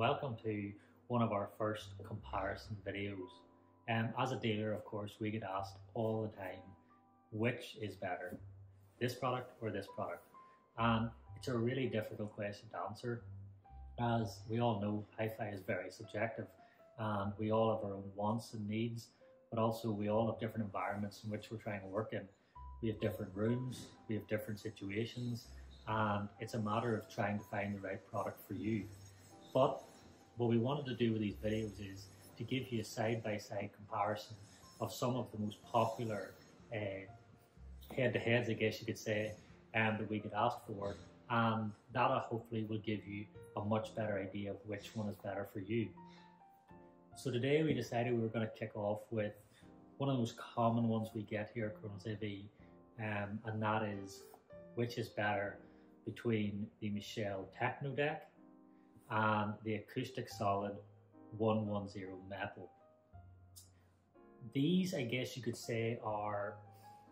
welcome to one of our first comparison videos. As a dealer, of course, we get asked all the time, which is better, this product or this product? And it's a really difficult question to answer. As we all know, hi-fi is very subjective and we all have our own wants and needs, but also we all have different environments in which we're trying to work in. We have different rooms, we have different situations, and it's a matter of trying to find the right product for you. But what we wanted to do with these videos is to give you a side-by-side comparison of some of the most popular head-to-heads, I guess you could say, that we get asked for, and that hopefully will give you a much better idea of which one is better for you. So today we decided we were going to kick off with one of the most common ones we get here at Kronos AV, and that is which is better between the Michell Technodec and the Acoustic Solid 110 Metal. These, I guess you could say, are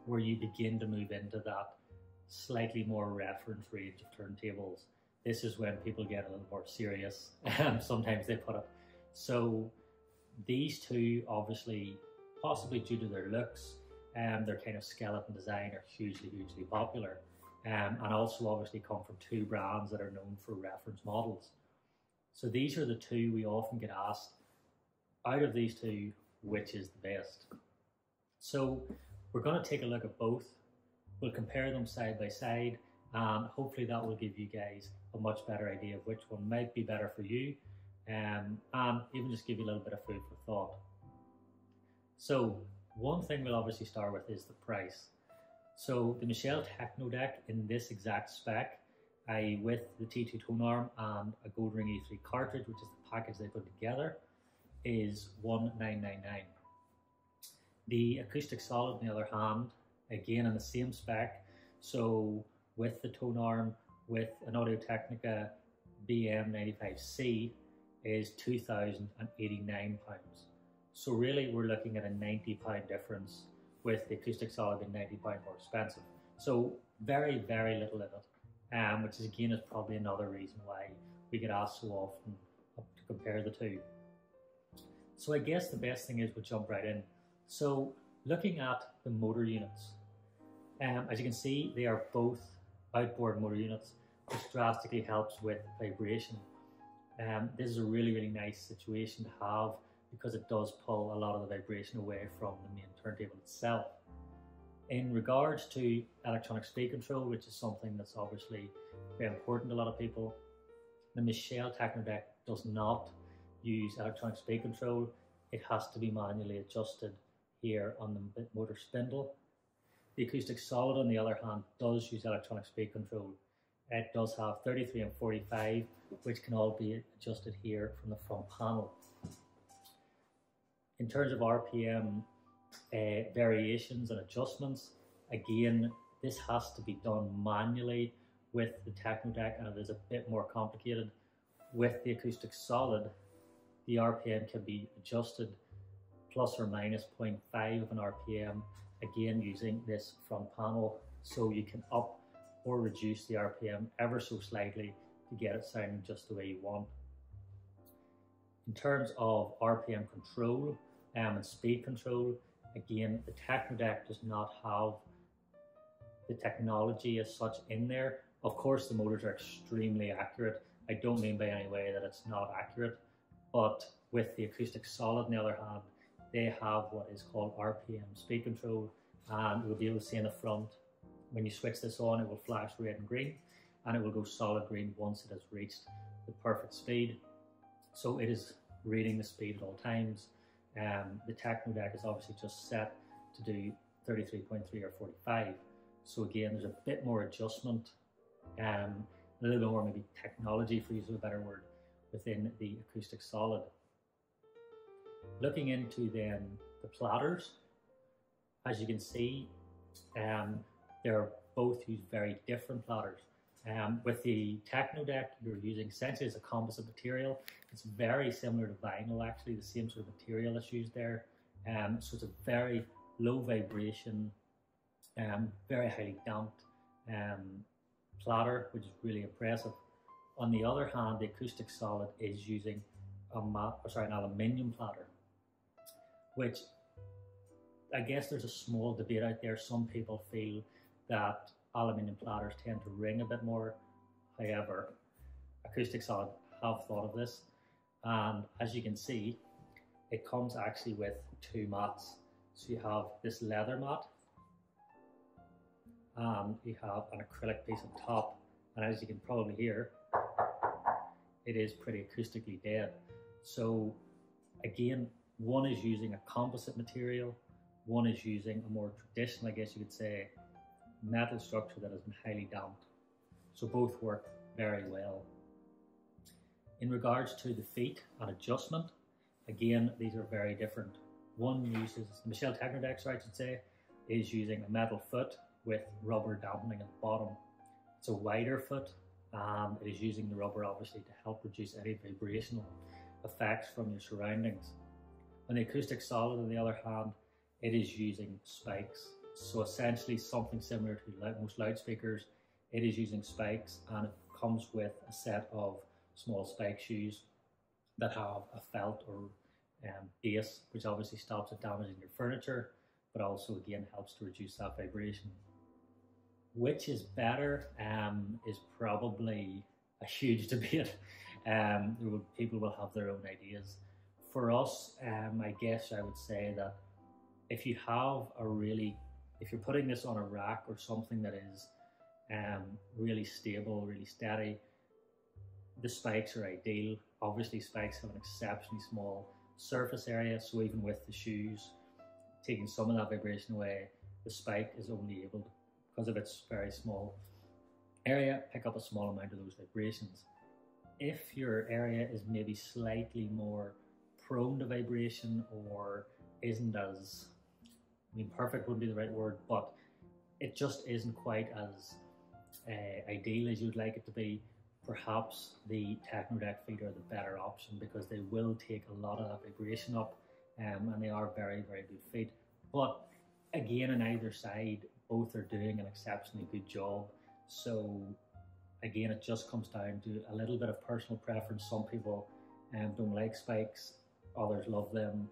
where you begin to move into that slightly more reference range of turntables. This is when people get a little more serious, sometimes they put it. So these two, obviously, possibly due to their looks and their kind of skeleton design, are hugely popular. And also obviously come from two brands that are known for reference models. So these are the two we often get asked, out of these two, which is the best? So we're going to take a look at both. We'll compare them side by side, and hopefully that will give you guys a much better idea of which one might be better for you, and even just give you a little bit of food for thought. So one thing we'll obviously start with is the price. So the Michell Technodec in this exact spec, i.e. with the T2 tone arm and a Gold Ring E3 cartridge, which is the package they put together, is $1,999. The Acoustic Solid, on the other hand, again in the same spec, so with the tone arm, with an Audio-Technica BM95C, is £2,089. So really we're looking at a £90 difference, with the Acoustic Solid being £90 more expensive. So very little in it, which is again is probably another reason why we get asked so often to compare the two. So I guess the best thing is we'll jump right in. So looking at the motor units, as you can see, they are both outboard motor units, which drastically helps with vibration. This is a really nice situation to have, because it does pull a lot of the vibration away from the main turntable itself. In regards to electronic speed control, which is something that's obviously very important to a lot of people, the Michell Technodec does not use electronic speed control. It has to be manually adjusted here on the motor spindle. The Acoustic Solid, on the other hand, does use electronic speed control. It does have 33 and 45, which can all be adjusted here from the front panel. In terms of RPM variations and adjustments, again, this has to be done manually with the Technodec, and it is a bit more complicated. With the Acoustic Solid, the RPM can be adjusted plus or minus 0.5 of an RPM, again using this front panel, so you can up or reduce the RPM ever so slightly to get it sounding just the way you want. In terms of RPM control and speed control, again, the Technodec does not have the technology as such in there. Of course, the motors are extremely accurate. I don't mean by any way that it's not accurate, but with the Acoustic Solid, on the other hand, they have what is called RPM speed control, and you'll be able to see in the front, when you switch this on, it will flash red and green, and it will go solid green once it has reached the perfect speed. So it is reading the speed at all times. The Technodec is obviously just set to do 33.3 or 45. So again, there's a bit more adjustment, a little bit more maybe technology, for use of a better word, within the Acoustic Solid. Looking into then the platters, as you can see, they're both use very different platters. With the Technodec, you're using essentially as a composite material. It's very similar to vinyl, actually, the same sort of material that's used there. So it's a very low vibration, very highly damped platter, which is really impressive. On the other hand, the Acoustic Solid is using an aluminium platter, which I guess there's a small debate out there. Some people feel that aluminium platters tend to ring a bit more. However, Acoustic Solid have thought of this, and as you can see, it comes actually with two mats. So you have this leather mat, and you have an acrylic piece on top, and as you can probably hear, it is pretty acoustically dead. So again, one is using a composite material, one is using a more traditional, I guess you could say, metal structure that has been highly damped. So both work very well. In regards to the feet and adjustment, again, these are very different. One uses, the Michell Technodec, I should say, is using a metal foot with rubber dampening at the bottom. It's a wider foot, and it is using the rubber obviously to help reduce any vibrational effects from your surroundings. On the Acoustic Solid, on the other hand, it is using spikes. So essentially something similar to most loudspeakers. It is using spikes, and it comes with a set of small spike shoes that have a felt or base, which obviously stops it damaging your furniture, but also again helps to reduce that vibration. Which is better is probably a huge debate. People will have their own ideas. For us, I guess I would say that if you have if you're putting this on a rack or something that is really stable, really steady, the spikes are ideal. Obviously, spikes have an exceptionally small surface area, so even with the shoes, taking some of that vibration away, the spike is only able to, because of its very small area, pick up a small amount of those vibrations. If your area is maybe slightly more prone to vibration or isn't as, perfect wouldn't be the right word, but it just isn't quite as ideal as you'd like it to be, perhaps the Technodec feet are the better option because they will take a lot of that vibration up, and they are very, very good feet. But again, on either side, both are doing an exceptionally good job. So again, it just comes down to a little bit of personal preference. Some people don't like spikes, others love them.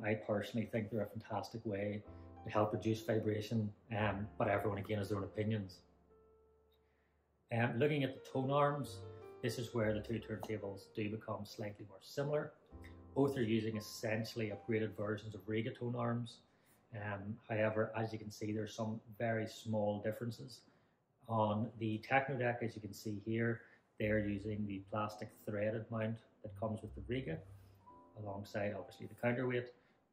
I personally think they're a fantastic way to help reduce vibration, but everyone again has their own opinions. Looking at the tone arms, this is where the two turntables do become slightly more similar. Both are using essentially upgraded versions of Riga tone arms. However, as you can see, there's some very small differences. On the Technodec, as you can see here, they're using the plastic threaded mount that comes with the Riga, alongside obviously the counterweight,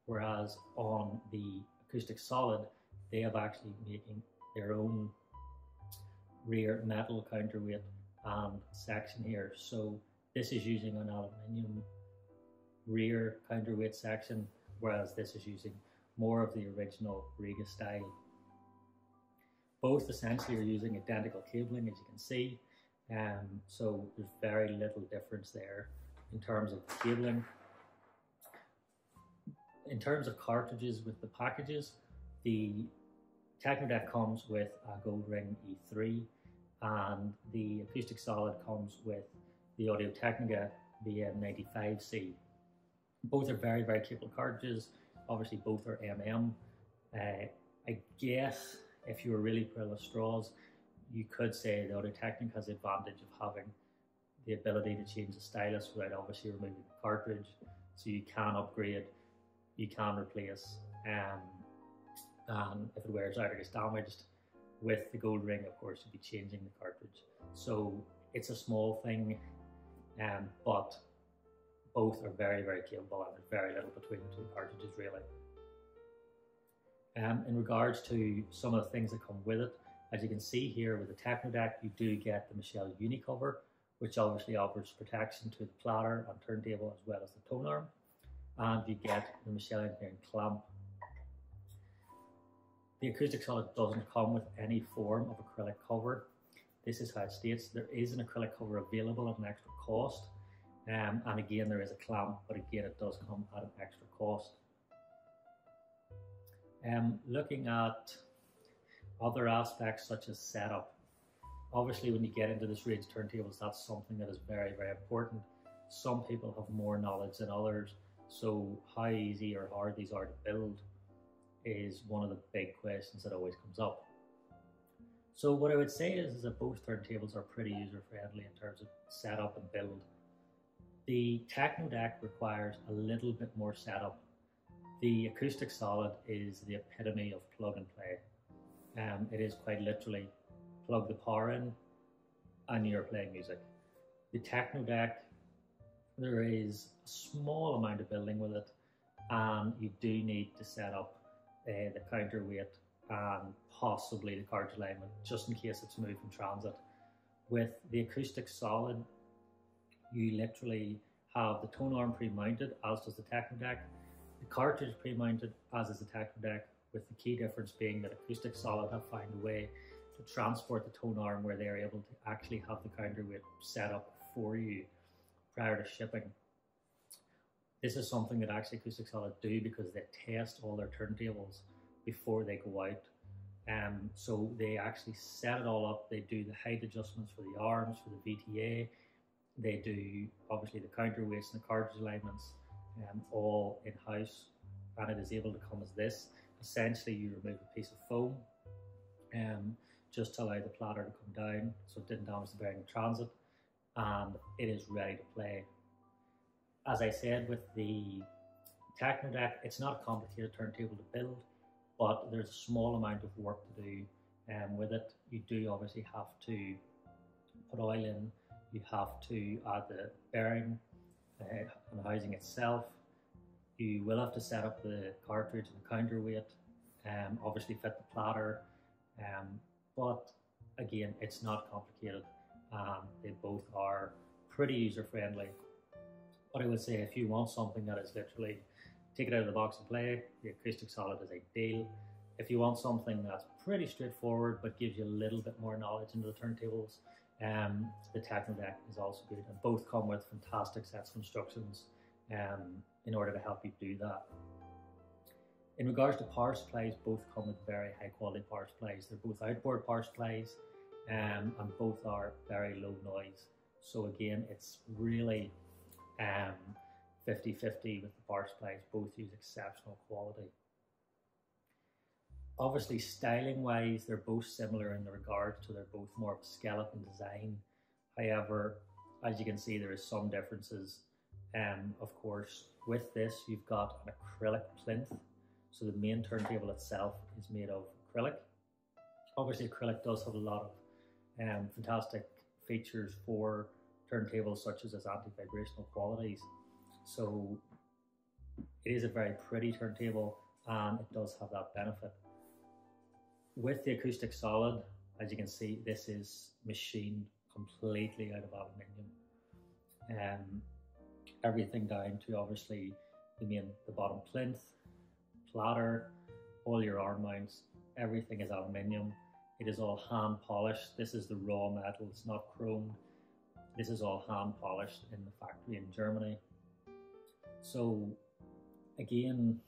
whereas on the Acoustic Solid, they have actually making their own rear metal counterweight and section here. So this is using an aluminium rear counterweight section, whereas this is using more of the original Riga style. Both essentially are using identical cabling, as you can see, so there's very little difference there in terms of the cabling. In terms of cartridges with the packages, the Technodec comes with a Gold Ring E3, and the Acoustic Solid comes with the Audio-Technica VM95C. Both are very, very capable cartridges. Obviously, both are MM. I guess if you were really putting with straws, you could say the Audio-Technica has the advantage of having the ability to change the stylus without obviously removing the cartridge. So you can upgrade, you can replace, and if it wears out or gets damaged, with the Gold Ring, of course, you'd be changing the cartridge. So it's a small thing, but both are very, very capable, and there's very little between the two cartridges, really. In regards to some of the things that come with it, as you can see here with the Technodec, you do get the Michell Uni cover, which obviously offers protection to the platter and turntable as well as the tone arm, and you get the Michell Engineering clamp. The Acoustic Solid doesn't come with any form of acrylic cover. This is how it states. There is an acrylic cover available at an extra cost, and again there is a clamp, but again it does come at an extra cost. Looking at other aspects such as setup, Obviously, when you get into this range of turntables, that's something that is very, very important. Some people have more knowledge than others, so how easy or hard these are to build is one of the big questions that always comes up. So what I would say is that both turntables are pretty user-friendly in terms of setup and build. The Technodec requires a little bit more setup. The Acoustic Solid is the epitome of plug and play. It is quite literally plug the power in and you're playing music. The Technodec, there is a small amount of building with it, and you do need to set up the counterweight and possibly the cartridge alignment just in case it's moved from transit. With the Acoustic Solid, you literally have the tone arm pre-mounted, as does the Technodec. The cartridge pre-mounted, as is the Technodec, with the key difference being that Acoustic Solid have found a way to transport the tone arm where they're able to actually have the counterweight set up for you prior to shipping. This is something that actually Acoustic Solid do because they test all their turntables before they go out. So they actually set it all up. They do the height adjustments for the arms, for the VTA. They do obviously the counterweights and the cartridge alignments, all in-house, and it is able to come as this. Essentially, you remove a piece of foam just to allow the platter to come down so it didn't damage the bearing in transit, and it is ready to play. As I said, with the Technodec, it's not a complicated turntable to build, but there's a small amount of work to do with it. You do obviously have to put oil in, you have to add the bearing and the housing itself. You will have to set up the cartridge and the counterweight, obviously fit the platter, but again, it's not complicated. They both are pretty user-friendly. But I would say if you want something that is literally take it out of the box and play, the Acoustic Solid is ideal. If you want something that's pretty straightforward but gives you a little bit more knowledge into the turntables, the Technodec is also good, and both come with fantastic sets of instructions in order to help you do that. In regards to power supplies, both come with very high quality power supplies. They're both outboard power supplies, and both are very low noise. So again, it's really 50-50 with the power supplies. Both use exceptional quality. Obviously, styling wise, they're both similar in the regards to they're both more of a skeleton design. However, as you can see, there is some differences. Of course, with this, you've got an acrylic plinth. So the main turntable itself is made of acrylic. Obviously, acrylic does have a lot of fantastic features for turntables, such as its anti-vibrational qualities. So it is a very pretty turntable, and it does have that benefit. With the Acoustic Solid, as you can see, this is machined completely out of aluminium. Everything down to obviously the bottom plinth, platter, all your arm mounts, everything is aluminium. It is all hand polished. This is the raw metal, it's not chromed. This is all hand polished in the factory in Germany. So again,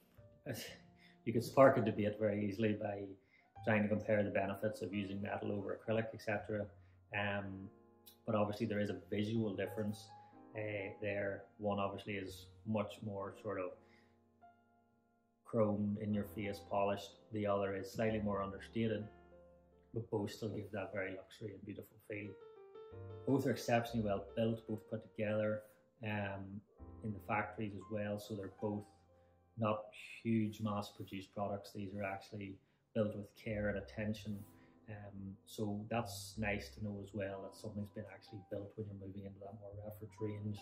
you could spark a debate very easily by trying to compare the benefits of using metal over acrylic, etc. But obviously there is a visual difference there. One obviously is much more sort of chromed, in your face, polished. The other is slightly more understated, but both still give that very luxury and beautiful feel. Both are exceptionally well built, both put together in the factories as well, so they're both not huge mass-produced products. These are actually built with care and attention, so that's nice to know as well, that something's been actually built when you're moving into that more reference range,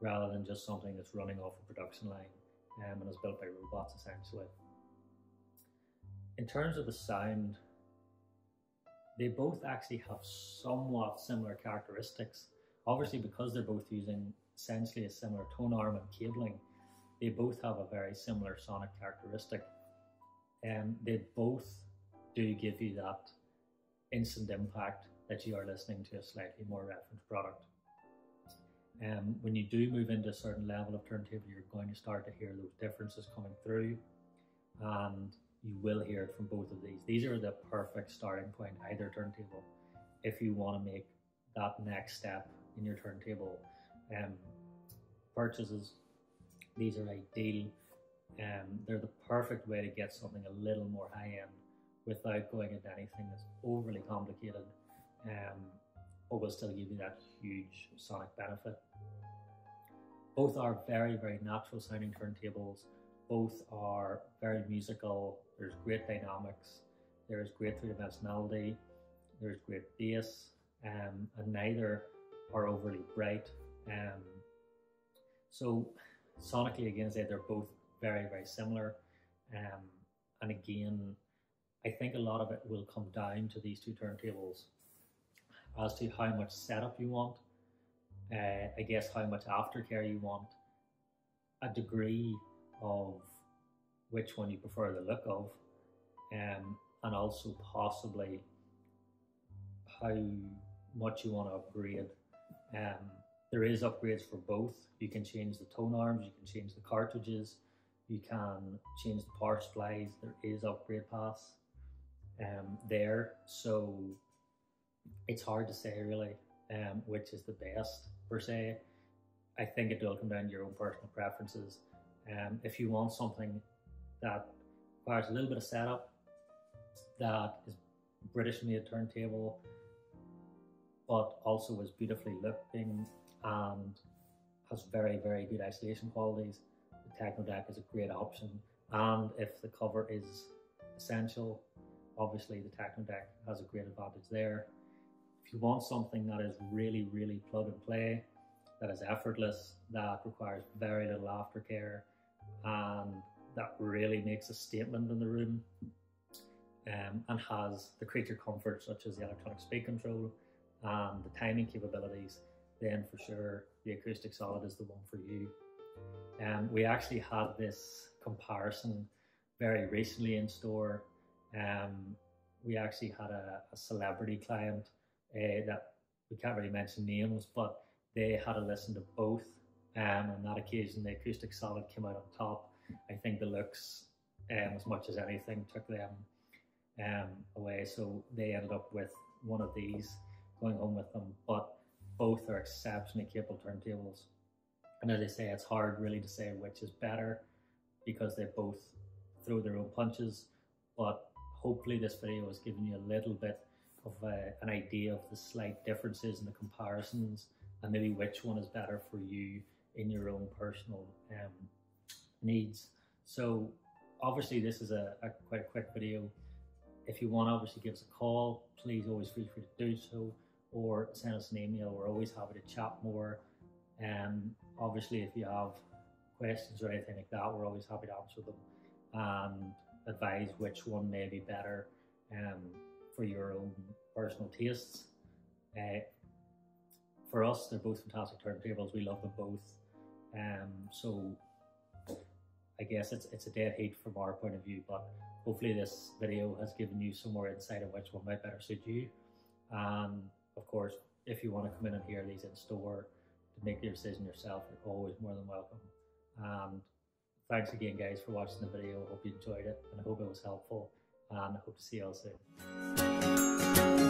rather than just something that's running off a production line and is built by robots essentially. In terms of the sound, they both actually have somewhat similar characteristics. Obviously, because they're both using essentially a similar tone arm and cabling, they both have a very similar sonic characteristic. They both do give you that instant impact that you are listening to a slightly more reference product. When you do move into a certain level of turntable, you're going to start to hear those differences coming through, and you will hear it from both of these. These are the perfect starting point, either turntable. if you want to make that next step in your turntable purchases, these are ideal. They're the perfect way to get something a little more high end without going into anything that's overly complicated, but will still give you that huge sonic benefit. Both are very, very natural sounding turntables. Both are very musical. There's great dynamics. There's great three-dimensionality. There's great bass, and neither are overly bright. So sonically, again, they're both very, very similar. And again, I think a lot of it will come down to these two turntables as to how much setup you want, I guess how much aftercare you want, a degree of which one you prefer the look of, and also possibly how much you want to upgrade. There is upgrades for both. You can change the tone arms, you can change the cartridges, you can change the power supplies. There is upgrade paths there, so it's hard to say really which is the best per se. I think it will come down to your own personal preferences. If you want something that requires a little bit of setup, that is British made turntable, but also is beautifully looking and has very, very good isolation qualities, the Technodec is a great option. And if the cover is essential, obviously the Technodec has a great advantage there. If you want something that is really, really plug and play, that is effortless, that requires very little aftercare, and that really makes a statement in the room, and has the creature comfort such as the electronic speed control and the timing capabilities, then for sure the Acoustic Solid is the one for you. We actually had this comparison very recently in store. We actually had a celebrity client that we can't really mention names, but they had to listen to both. On that occasion, the Acoustic Solid came out on top. I think the looks, as much as anything, took them away. So they ended up with one of these, going home with them. But both are exceptionally capable turntables. And as I say, it's hard really to say which is better because they both throw their own punches. But hopefully this video has given you a little bit of an idea of the slight differences in the comparisons and maybe which one is better for you in your own personal needs. So obviously this is a quite a quick video. If you want to obviously give us a call, please always feel free to do so, or send us an email. We're always happy to chat more. Obviously if you have questions or anything like that, we're always happy to answer them and advise which one may be better for your own personal tastes. For us, they're both fantastic turntables. We love them both. So I guess it's a dead heat from our point of view, but hopefully this video has given you some more insight of which one might better suit you. And of course, if you want to come in and hear these in store to make your decision yourself, you're always more than welcome. And thanks again, guys, for watching the video. I hope you enjoyed it, and I hope it was helpful, and I hope to see you all soon.